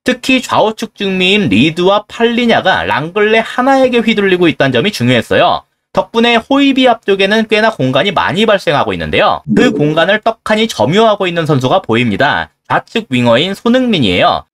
특히 좌우측 중미인 리드와 팔리냐가 랑글레 하나에게 휘둘리고 있다는 점이 중요했어요. 덕분에 호이비 앞쪽에는 꽤나 공간이 많이 발생하고 있는데요. 그 공간을 떡하니 점유하고 있는 선수가 보입니다. 좌측 윙어인 손흥민이에요.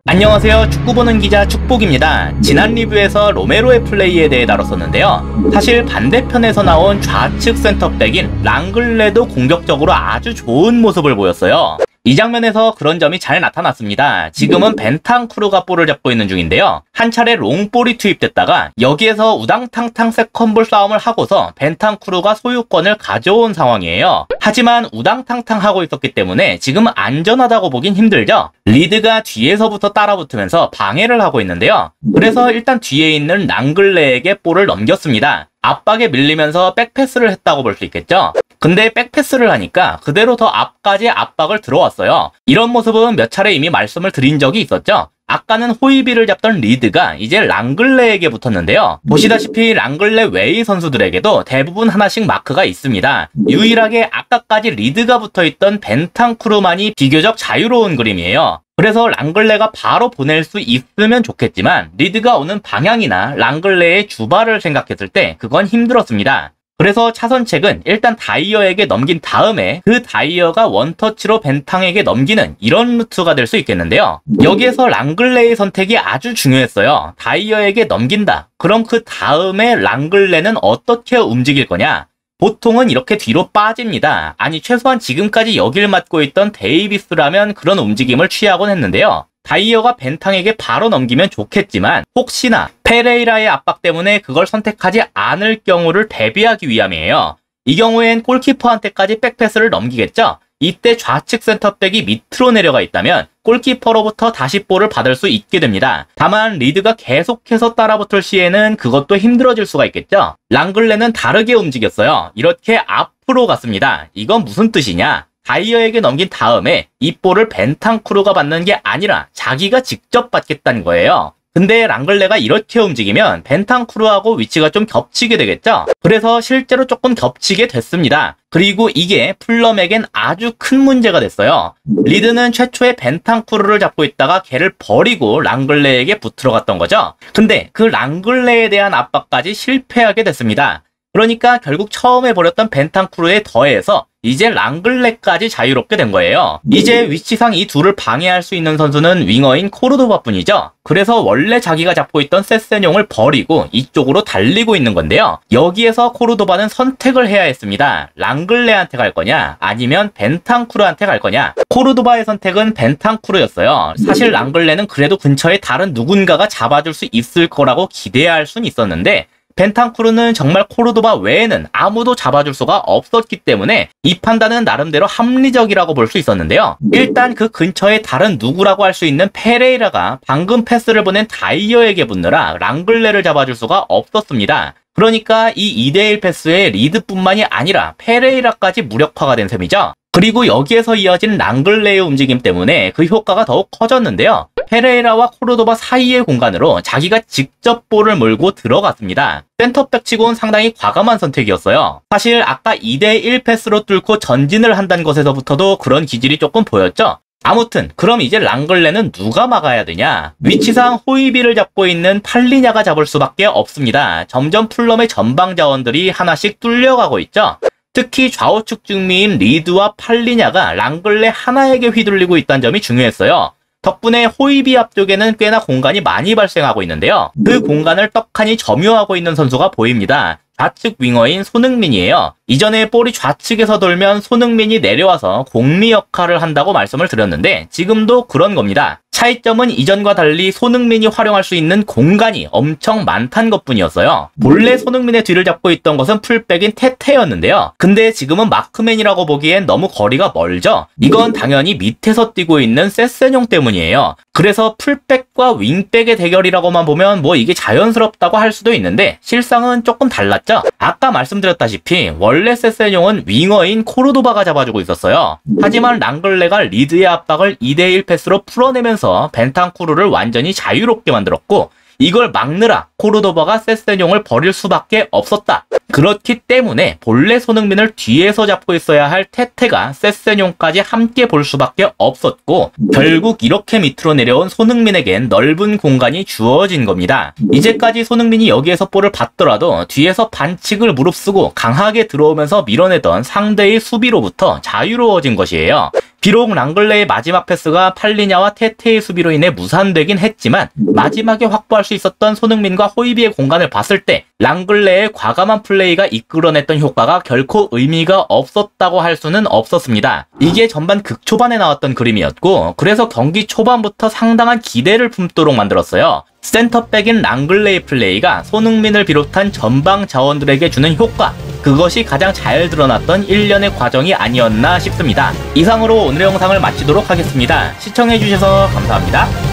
안녕하세요. 축구 보는 기자 축복입니다. 지난 리뷰에서 로메로의 플레이에 대해 다뤘었는데요. 사실 반대편에서 나온 좌측 센터백인 랑글레도 공격적으로 아주 좋은 모습을 보였어요. 이 장면에서 그런 점이 잘 나타났습니다. 지금은 벤탄쿠르가 볼을 잡고 있는 중인데요. 한 차례 롱볼이 투입됐다가 여기에서 우당탕탕 세컨볼 싸움을 하고서 벤탄쿠르가 소유권을 가져온 상황이에요. 하지만 우당탕탕 하고 있었기 때문에 지금 안전하다고 보긴 힘들죠. 리드가 뒤에서부터 따라붙으면서 방해를 하고 있는데요. 그래서 일단 뒤에 있는 랑글레에게 볼을 넘겼습니다. 압박에 밀리면서 백패스를 했다고 볼 수 있겠죠. 근데 백패스를 하니까 그대로 더 앞까지 압박을 들어왔어요. 이런 모습은 몇 차례 이미 말씀을 드린 적이 있었죠. 아까는 호이비를 잡던 리드가 이제 랑글레에게 붙었는데요. 보시다시피 랑글레 외의 선수들에게도 대부분 하나씩 마크가 있습니다. 유일하게 아까까지 리드가 붙어있던 벤탄쿠르만이 비교적 자유로운 그림이에요. 그래서 랑글레가 바로 보낼 수 있으면 좋겠지만 리드가 오는 방향이나 랑글레의 주발을 생각했을 때 그건 힘들었습니다. 그래서 차선책은 일단 다이어에게 넘긴 다음에 그 다이어가 원터치로 벤탕에게 넘기는 이런 루트가 될 수 있겠는데요. 여기에서 랑글레의 선택이 아주 중요했어요. 다이어에게 넘긴다. 그럼 그 다음에 랑글레는 어떻게 움직일 거냐? 보통은 이렇게 뒤로 빠집니다. 아니 최소한 지금까지 여길 맡고 있던 데이비스라면 그런 움직임을 취하곤 했는데요. 다이어가 벤탕에게 바로 넘기면 좋겠지만 혹시나 페레이라의 압박 때문에 그걸 선택하지 않을 경우를 대비하기 위함이에요. 이 경우엔 골키퍼한테까지 백패스를 넘기겠죠? 이때 좌측 센터백이 밑으로 내려가 있다면 골키퍼로부터 다시 볼을 받을 수 있게 됩니다. 다만 리드가 계속해서 따라붙을 시에는 그것도 힘들어질 수가 있겠죠? 랑글레는 다르게 움직였어요. 이렇게 앞으로 갔습니다. 이건 무슨 뜻이냐? 다이어에게 넘긴 다음에 이 볼을 벤탄쿠르가 받는 게 아니라 자기가 직접 받겠다는 거예요. 근데 랑글레가 이렇게 움직이면 벤탄쿠르하고 위치가 좀 겹치게 되겠죠? 그래서 실제로 조금 겹치게 됐습니다. 그리고 이게 풀럼에겐 아주 큰 문제가 됐어요. 리드는 최초에 벤탄쿠르를 잡고 있다가 걔를 버리고 랑글레에게 붙으러 갔던 거죠. 근데 그 랑글레에 대한 압박까지 실패하게 됐습니다. 그러니까 결국 처음에 버렸던 벤탄쿠르에 더해서 이제 랑글레까지 자유롭게 된 거예요. 이제 위치상 이 둘을 방해할 수 있는 선수는 윙어인 코르도바뿐이죠. 그래서 원래 자기가 잡고 있던 세세뇽을 버리고 이쪽으로 달리고 있는 건데요. 여기에서 코르도바는 선택을 해야 했습니다. 랑글레한테 갈 거냐 아니면 벤탄쿠르한테 갈 거냐. 코르도바의 선택은 벤탄쿠르였어요. 사실 랑글레는 그래도 근처에 다른 누군가가 잡아줄 수 있을 거라고 기대할 순 있었는데 벤탄쿠르는 정말 코르도바 외에는 아무도 잡아줄 수가 없었기 때문에 이 판단은 나름대로 합리적이라고 볼 수 있었는데요. 일단 그 근처에 다른 누구라고 할 수 있는 페레이라가 방금 패스를 보낸 다이어에게 붙느라 랑글레를 잡아줄 수가 없었습니다. 그러니까 이 2대1 패스에 리드뿐만이 아니라 페레이라까지 무력화가 된 셈이죠. 그리고 여기에서 이어진 랑글레의 움직임 때문에 그 효과가 더욱 커졌는데요. 페레이라와 코르도바 사이의 공간으로 자기가 직접 볼을 몰고 들어갔습니다. 센터백 치고는 상당히 과감한 선택이었어요. 사실 아까 2대1 패스로 뚫고 전진을 한다는 것에서부터도 그런 기질이 조금 보였죠. 아무튼 그럼 이제 랑글레는 누가 막아야 되냐? 위치상 호이비를 잡고 있는 팔리냐가 잡을 수밖에 없습니다. 점점 풀럼의 전방 자원들이 하나씩 뚫려가고 있죠. 특히 좌우측 중미인 리드와 팔리냐가 랑글레 하나에게 휘둘리고 있다는 점이 중요했어요. 덕분에 호이비 앞쪽에는 꽤나 공간이 많이 발생하고 있는데요. 그 공간을 떡하니 점유하고 있는 선수가 보입니다. 좌측 윙어인 손흥민이에요. 이전에 볼이 좌측에서 돌면 손흥민이 내려와서 공리 역할을 한다고 말씀을 드렸는데 지금도 그런 겁니다. 차이점은 이전과 달리 손흥민이 활용할 수 있는 공간이 엄청 많다는 것뿐이었어요. 본래 손흥민의 뒤를 잡고 있던 것은 풀백인 테테였는데요. 근데 지금은 마크맨이라고 보기엔 너무 거리가 멀죠? 이건 당연히 밑에서 뛰고 있는 세세뇽 때문이에요. 그래서 풀백과 윙백의 대결이라고만 보면 뭐 이게 자연스럽다고 할 수도 있는데 실상은 조금 달랐죠? 아까 말씀드렸다시피 원래 세세뇽은 윙어인 코르도바가 잡아주고 있었어요. 하지만 랑글레가 리드의 압박을 2대1 패스로 풀어내면서 벤탄쿠르를 완전히 자유롭게 만들었고 이걸 막느라 코르도바가 세세뇽을 버릴 수밖에 없었다. 그렇기 때문에 본래 손흥민을 뒤에서 잡고 있어야 할 테테가 세세뇽까지 함께 볼 수밖에 없었고, 결국 이렇게 밑으로 내려온 손흥민에겐 넓은 공간이 주어진 겁니다. 이제까지 손흥민이 여기에서 볼을 받더라도 뒤에서 반칙을 무릅쓰고 강하게 들어오면서 밀어내던 상대의 수비로부터 자유로워진 것이에요. 비록 랑글레의 마지막 패스가 팔리냐와 테테의 수비로 인해 무산되긴 했지만, 마지막에 확보할 수 있었던 손흥민과 호이비의 공간을 봤을 때 랑글레의 과감한 플레이가 이끌어냈던 효과가 결코 의미가 없었다고 할 수는 없었습니다. 이게 전반 극초반에 나왔던 그림이었고, 그래서 경기 초반부터 상당한 기대를 품도록 만들었어요. 센터백인 랑글레의 플레이가 손흥민을 비롯한 전방 자원들에게 주는 효과, 그것이 가장 잘 드러났던 1년의 과정이 아니었나 싶습니다. 이상으로 오늘의 영상을 마치도록 하겠습니다. 시청해주셔서 감사합니다.